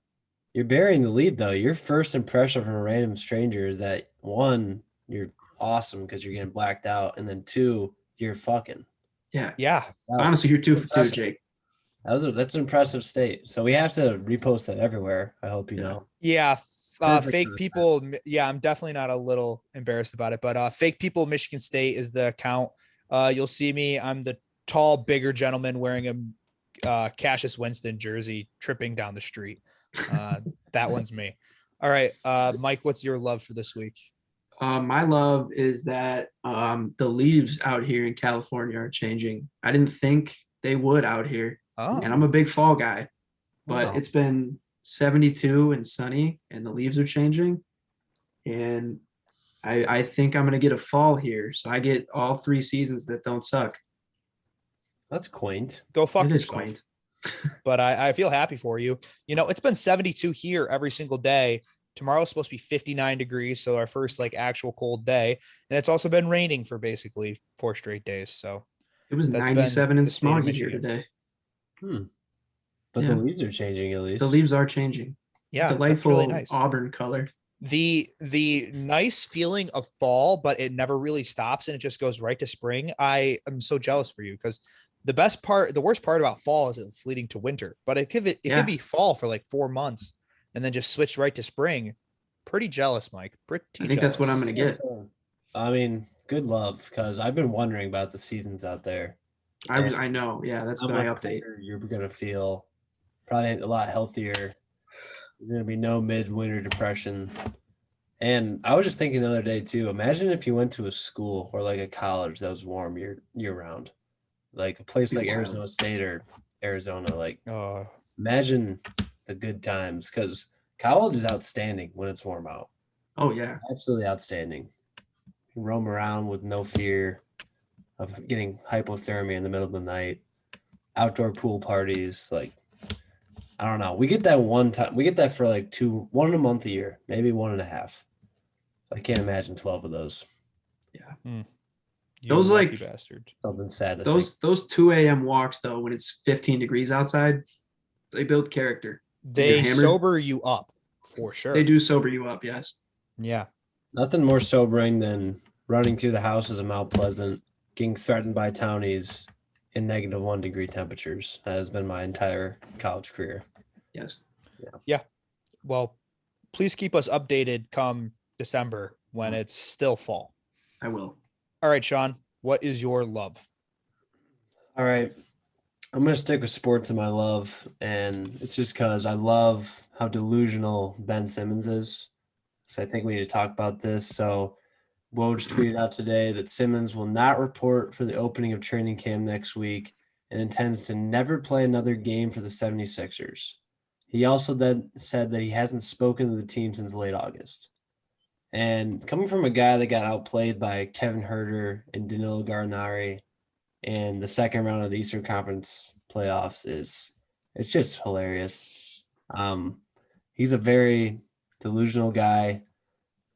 You're burying the lead, though. Your first impression from a random stranger is that, one, you're awesome because you're getting blacked out, and then two, you're fucking. Yeah. Yeah. So honestly, you're 2 for 2, Jake. That's an impressive state. So we have to repost that everywhere. I hope you know. Yeah. Perfect Fake for the people. Yeah, I'm definitely not a little embarrassed about it, but Fake People Michigan State is the account. You'll see me. I'm the tall, bigger gentleman wearing a Cassius Winston jersey tripping down the street. That one's me. All right. Mike, what's your love for this week? My love is that the leaves out here in California are changing. I didn't think they would out here. Oh, And I'm a big fall guy. but Wow. it's been 72 and sunny, and the leaves are changing. And I think I'm gonna get a fall here, so I get all 3 seasons that don't suck. That's quaint. Go fuck It is yourself. quaint. But I feel happy for you. You know, it's been 72 here every single day. Tomorrow's supposed to be 59 degrees, so our first like actual cold day. And it's also been raining for basically 4 straight days. So It was that's been 97 and the state of smoggy here Michigan. today. But Yeah. the leaves are changing at least. The leaves are changing. Yeah, Delightful that's really nice. auburn color. The nice feeling of fall, but it never really stops and it just goes right to spring. I am so jealous for you because the worst part about fall is it's leading to winter, but it could be fall for like 4 months and then just switch right to spring. Pretty jealous, Mike. Pretty I think that's what I'm jealous. gonna get. I mean, good love, because I've been wondering about the seasons out there. I know. Yeah, that's How my much update. better you're gonna feel, probably a lot healthier. There's gonna be no midwinter depression. And I was just thinking the other day too. Imagine if you went to a school or like a college that was warm year round, like a place Be like wild. Arizona State or Arizona. Like, Uh, imagine the good times, because college is outstanding when it's warm out. Oh yeah. Absolutely outstanding. You roam around with no fear of getting hypothermia in the middle of the night. Outdoor pool parties, like, I don't know. We get that one time. We get that for like one a month a year, maybe 1.5. I can't imagine 12 of those. you Those, lucky like- bastard. Something sad to Those 2 a.m. walks though, when it's 15 degrees outside, they build character. They hammered. sober you up for sure. They do sober you up. Yes. Yeah. Nothing more sobering than running through the houses of Mount Pleasant, getting threatened by townies in -1 degree temperatures. That has been my entire college career. Yes. Well, please keep us updated come December when Mm-hmm. it's still fall. I will. All right, Sean, what is your love? All right. I'm going to stick with sports in my love, and it's just because I love how delusional Ben Simmons is. So I think we need to talk about this. So Woj tweeted out today that Simmons will not report for the opening of training camp next week and intends to never play another game for the 76ers. He also then said that he hasn't spoken to the team since late August. And coming from a guy that got outplayed by Kevin Huerter and Danilo Gallinari in the second round of the Eastern Conference playoffs, it's just hilarious. He's a very delusional guy.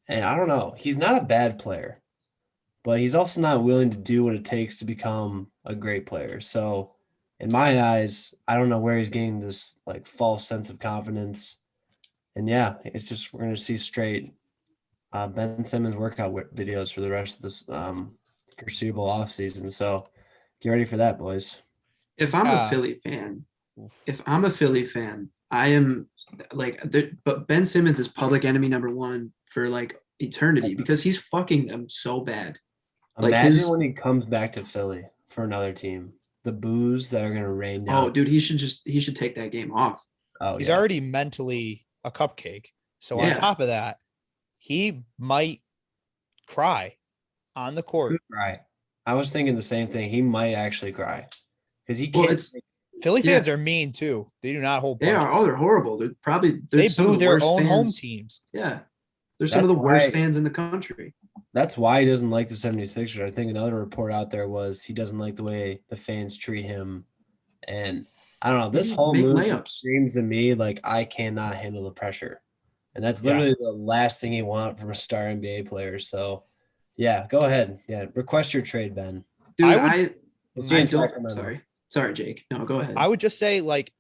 And I don't know, he's not a bad player, but he's also not willing to do what it takes to become a great player. So in my eyes, I don't know where he's getting this like false sense of confidence. And yeah, it's just, we're going to see straight Ben Simmons workout videos for the rest of this foreseeable offseason. So get ready for that, boys. If I'm a Philly fan, I am like, but Ben Simmons is public enemy number one for like eternity because he's fucking them so bad. Like Imagine when he comes back to Philly for another team, the boos that are going to rain down. Oh, dude, he should take that game off. Oh, He's yeah. already mentally a cupcake. So on Yeah. top of that, he might cry on the court. Right. I was thinking the same thing. He might actually cry because he Well, can't. Philly Yeah. fans are mean too. They do not hold They are. punches. Oh, they're horrible. They some boo of the their worst own home fans. teams. Yeah. They're some of That's the worst why- fans in the country. That's why he doesn't like the 76ers. I think another report out there was he doesn't like the way the fans treat him. And I don't know. This whole Make move layups. screams to me like I cannot handle the pressure. And that's Yeah. literally the last thing you want from a star NBA player. So, yeah, go ahead. Yeah, request your trade, Ben. Dude, We'll see you I in don't. Sacramento. Sorry, Jake. No, go ahead. I would just say like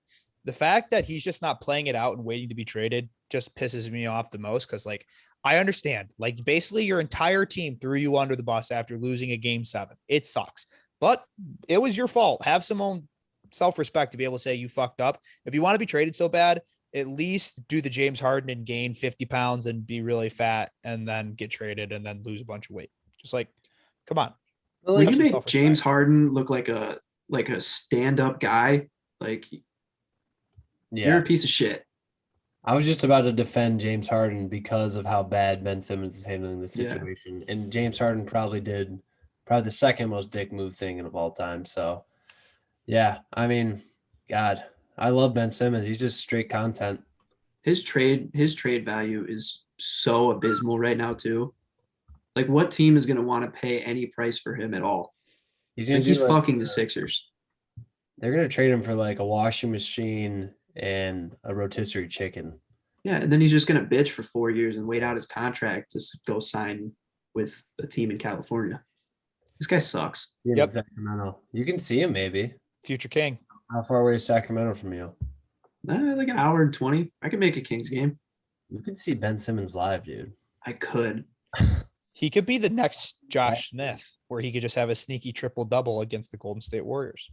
the fact that he's just not playing it out and waiting to be traded just pisses me off the most because like I understand like basically your entire team threw you under the bus after losing a game 7. It sucks, but it was your fault. Have some own self-respect to be able to say you fucked up. If you want to be traded so bad, at least do the James Harden and gain 50 pounds and be really fat and then get traded and then lose a bunch of weight. Just like, come on. when have you some make self-respect. James Harden look like a stand-up guy, like you're Yeah. a piece of shit. I was just about to defend James Harden because of how bad Ben Simmons is handling the Yeah. situation. And James Harden probably did the second most dick move thing of all time. So, yeah, I mean, God, I love Ben Simmons. He's just straight content. His trade value is so abysmal right now too. Like, what team is going to want to pay any price for him at all? He's gonna Like, he's do fucking the Sixers. They're gonna trade him for like a washing machine and a rotisserie chicken. Yeah, and then he's just going to bitch for 4 years and wait out his contract to go sign with a team in California. This guy sucks. In Sacramento. You can see him maybe. Future King. How far away is Sacramento from you? Like an hour and 20. I could make a Kings game. You can see Ben Simmons live, dude. I could. He could be the next Josh Smith, where he could just have a sneaky triple-double against the Golden State Warriors.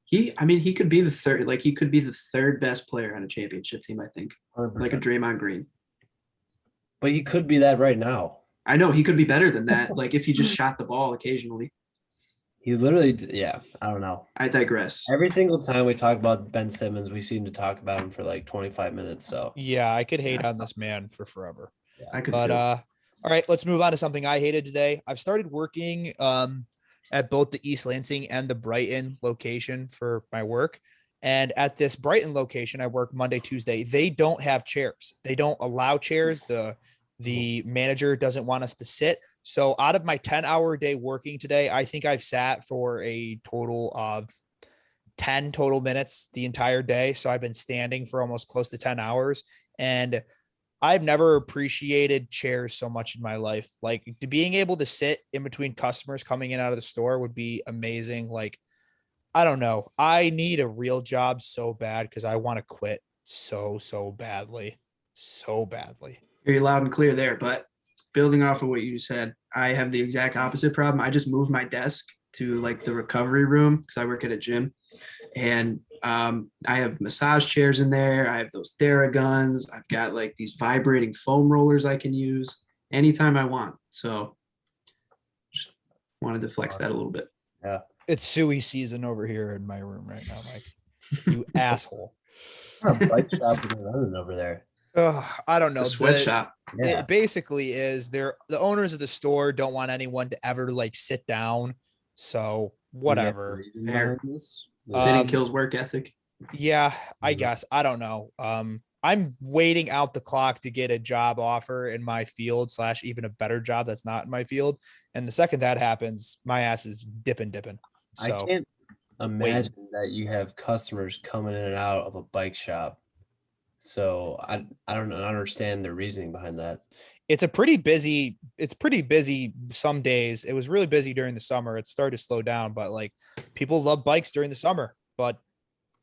He could be the third. Like, he could be the third best player on a championship team, I think. 100%. Like a Draymond Green. But he could be that right now. I know he could be better than that. Like, if he just shot the ball occasionally. He literally, yeah, I don't know. I digress. Every single time we talk about Ben Simmons, we seem to talk about him for like 25 minutes. So Yeah, I could hate on this man for forever. I could But too. all right, let's move on to something I hated today. I've started working at both the East Lansing and the Brighton location for my work. And at this Brighton location, I work Monday, Tuesday. They don't have chairs. They don't allow chairs. The manager doesn't want us to sit. So out of my 10-hour day working today, I think I've sat for a total of 10 total minutes the entire day. So I've been standing for almost close to 10 hours. And I've never appreciated chairs so much in my life. Like, being able to sit in between customers coming in out of the store would be amazing. Like, I don't know. I need a real job so bad because I want to quit so badly. So badly. Very loud and clear there. But building off of what you said, I have the exact opposite problem. I just moved my desk to like the recovery room because I work at a gym. And I have massage chairs in there. I have those Theraguns. I've got like these vibrating foam rollers I can use anytime I want. So just wanted to flex that a little bit. yeah, It's suey season over here in my room right now, Mike. You asshole. what a bike shop are they running over there? I don't know. The sweatshop. Yeah, It basically is the owners of the store don't want anyone to ever like sit down. So whatever. You got the reason behind this? Sitting kills work ethic. Yeah, I Mhm. guess. I don't know. I'm waiting out the clock to get a job offer in my field / even a better job that's not in my field. And the second that happens, my ass is dipping. So I can't imagine that you have customers coming in and out of a bike shop. So I don't know. I don't understand the reasoning behind that. it's pretty busy some days. It was really busy during the summer. It started to slow down, but like, people love bikes during the summer, but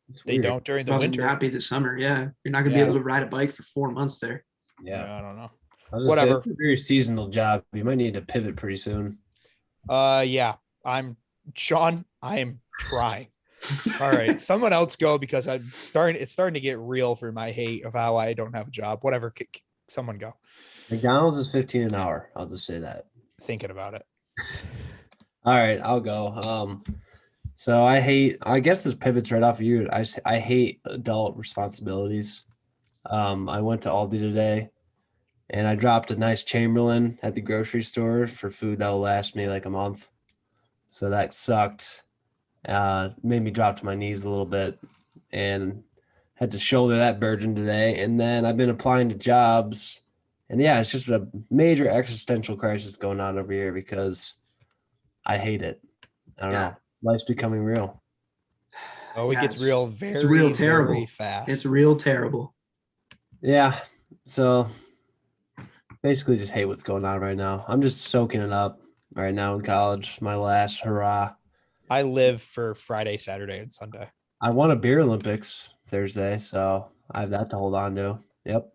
It's they weird. don't during the Probably winter. not be the summer. Yeah. You're not going to Yeah. be able to ride a bike for 4 months there. Yeah, I don't know. I was gonna say, Whatever. it's a very seasonal job. You might need to pivot pretty soon. Yeah, Sean, I am trying. All right, someone else go because it's starting to get real for my hate of how I don't have a job. Whatever, someone go. McDonald's is 15 an hour. I'll just say that. Thinking about it. All right, I'll go. So I guess this pivots right off of you. I hate adult responsibilities. I went to Aldi today and I dropped a nice Chamberlain at the grocery store for food that will last me like a month. So that sucked. Made me drop to my knees a little bit and had to shoulder that burden today. And then I've been applying to jobs. And yeah, it's just a major existential crisis going on over here because I hate it. I don't know. Life's becoming real. Oh, it gets Yes. real very, It's real terrible. very fast. It's real terrible. Yeah. So basically just hate what's going on right now. I'm just soaking it up right now in college. My last hurrah. I live for Friday, Saturday, and Sunday. I won a beer Olympics Thursday, so I have that to hold on to. Yep.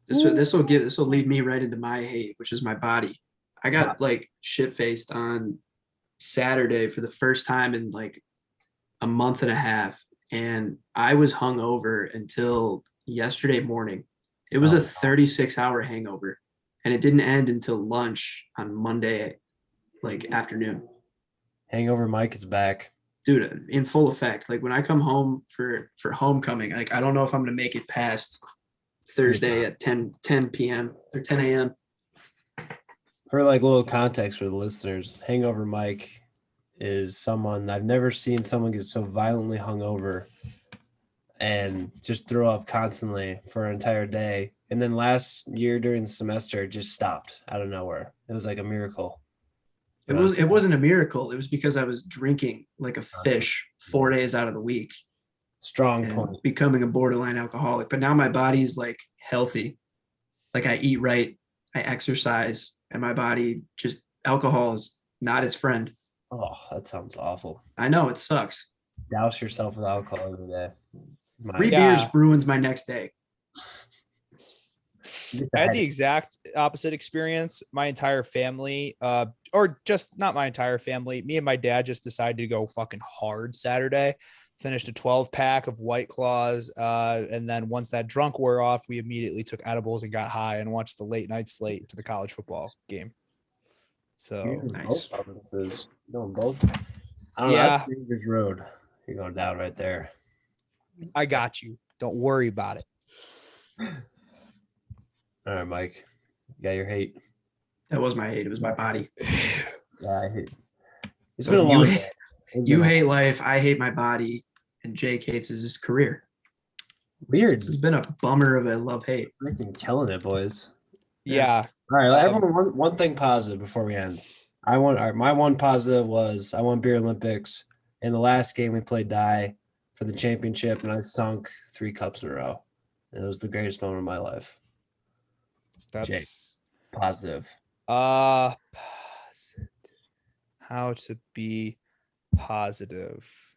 This will lead me right into my hate, which is my body. I got like shit faced on Saturday for the first time in like a month and a half, and I was hungover until yesterday morning. It was a 36-hour hangover, and it didn't end until lunch on Monday, like afternoon. Hangover Mike is back. Dude, in full effect. Like when I come home for homecoming, like I don't know if I'm gonna make it past Thursday at 10 p.m. or 10 a.m. For like little context for the listeners, Hangover Mike is someone I've never seen someone get so violently hungover and just throw up constantly for an entire day. And then last year during the semester, it just stopped out of nowhere. It was like a miracle. It wasn't a miracle. It was because I was drinking like a fish 4 days out of the week. Strong And point. becoming a borderline alcoholic. But now my body's like healthy. Like I eat right, I exercise, and my body just alcohol is not its friend. Oh, that sounds awful. I know it sucks. Douse yourself with alcohol every day. 3 beers ruins my next day. I had the exact opposite experience. My entire family, or just not my entire family, me and my dad just decided to go fucking hard Saturday. Finished a 12-pack of White Claws. And then once that drunk wore off, we immediately took edibles and got high and watched the late night slate to the college football game. So nice. Both going both. I don't know. That's Rangers Road. You're going down right there. I got you. Don't worry about it. All right, Mike. You got your hate. That was my hate. It was my body. Yeah, I hate. It's So been a long day. You hate life. I hate my body. And Jake hates his career. Weird. This has been a bummer of a love-hate. Freaking killing it, boys. Yeah. All right, everyone. One thing positive before we end. My one positive was I won Beer Olympics. In the last game, we played die for the championship, and I sunk 3 cups in a row. It was the greatest moment of my life. That's Jake, positive. Positive. How to be positive.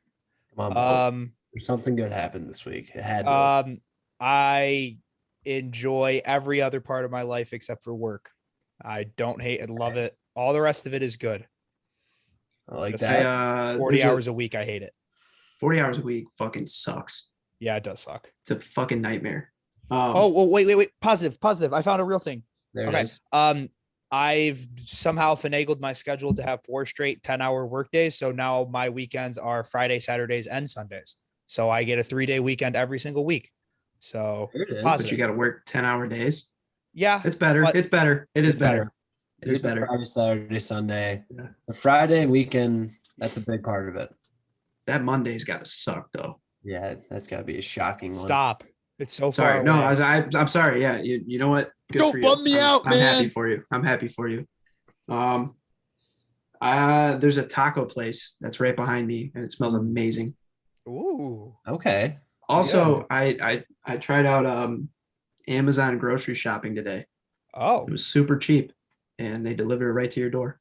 Come on, something good happened this week. It had to. I enjoy every other part of my life except for work. I don't hate and love it. All the rest of it is good. I like Just that. 40 hours a week, I hate it. 40 hours a week fucking sucks. Yeah, it does suck. It's a fucking nightmare. Wait. Positive. I found a real thing. There Okay. it is. I've somehow finagled my schedule to have 4 straight 10-hour workdays. So now my weekends are Friday, Saturdays, and Sundays. So I get a 3-day weekend every single week. So There it is. But you got to work 10-hour days. yeah, It's better. But It's better. It is better. It is Get the better. Friday, Saturday, Sunday. Yeah. The Friday weekend, that's a big part of it. That Monday's got to suck though. Yeah, that's got to be a shocking one. stop. It's so Sorry. far No, away. I'm sorry. Yeah. You know what? Good Don't for you. bum me out, I'm man. happy for you. I'm happy for you. There's a taco place that's right behind me and it smells amazing. Ooh. Okay. Also, I tried out Amazon grocery shopping today. Oh, It was super cheap and they deliver it right to your door.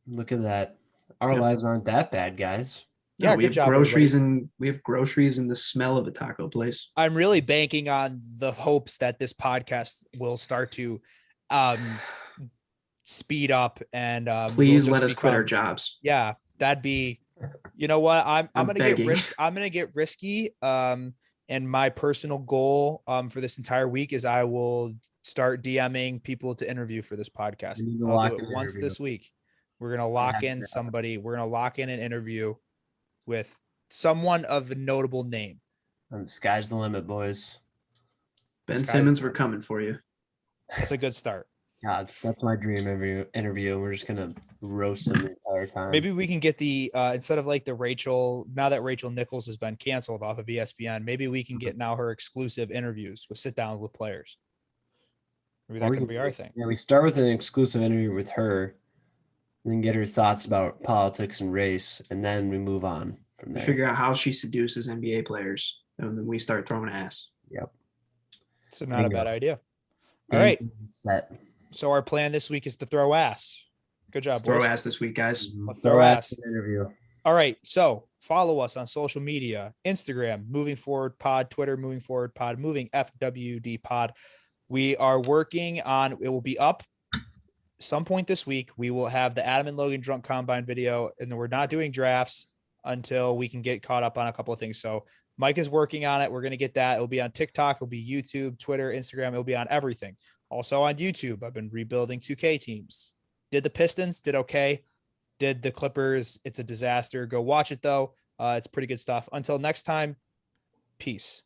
Look at that. Our Yep. lives aren't that bad, guys. yeah, No, we good have job. groceries everybody. and we have groceries and the smell of a taco place. I'm really banking on the hopes that this podcast will start to speed up and Please we'll let just us quit our become- jobs. Yeah, that'd be. You know what? I'm I'm gonna begging. get risky. And my personal goal for this entire week is I will start DMing people to interview for this podcast. You need to I'll lock do it in an once interview. this week. We're gonna lock have in to. somebody. We're gonna lock in an interview with someone of a notable name. And the sky's the limit, boys. Ben Sky's Simmons, the we're coming for you. That's a good start. God, that's my dream interview. We're just gonna roast him the entire time. Maybe we can get the instead of like the Rachel, now that Rachel Nichols has been canceled off of ESPN, maybe we can get now her exclusive interviews with sit downs with players. Maybe that Or we could can- be our thing. Yeah, we start with an exclusive interview with her, then get her thoughts about politics and race, and then we move on from We there. figure out how she seduces NBA players, and then we start throwing ass. So not a Bingo. bad idea. All right. Set. So our plan this week is to throw ass. Good job, Throw boys. ass this week, guys. Let's throw ass. interview. All right. So follow us on social media, Instagram, Moving Forward Pod, Twitter, Moving Forward Pod, Moving FWD Pod. We are working on, it will be up some point this week. We will have the Adam and Logan drunk combine video, and then we're not doing drafts until we can get caught up on a couple of things. So Mike is working on it. We're going to get that. It'll be on TikTok. It'll be YouTube, Twitter, Instagram. It'll be on everything. Also on YouTube. I've been rebuilding 2K teams. Did the Pistons, did okay. Did the Clippers. It's a disaster. Go watch it though. It's pretty good stuff. Until next time, peace.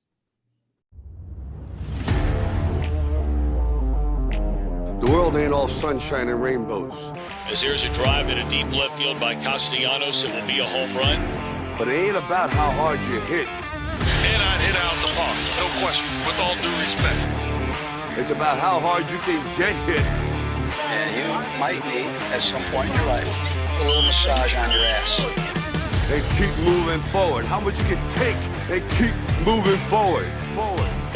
The world ain't all sunshine and rainbows, As there's a drive in a deep left field by Castellanos, it will be a home run. but it ain't about how hard you hit. Hit hit out the park. No question. With all due respect. It's about how hard you can get hit. And you might need, at some point in your life, a little massage on your ass. And keep moving forward. How much you can take and keep moving forward. Forward.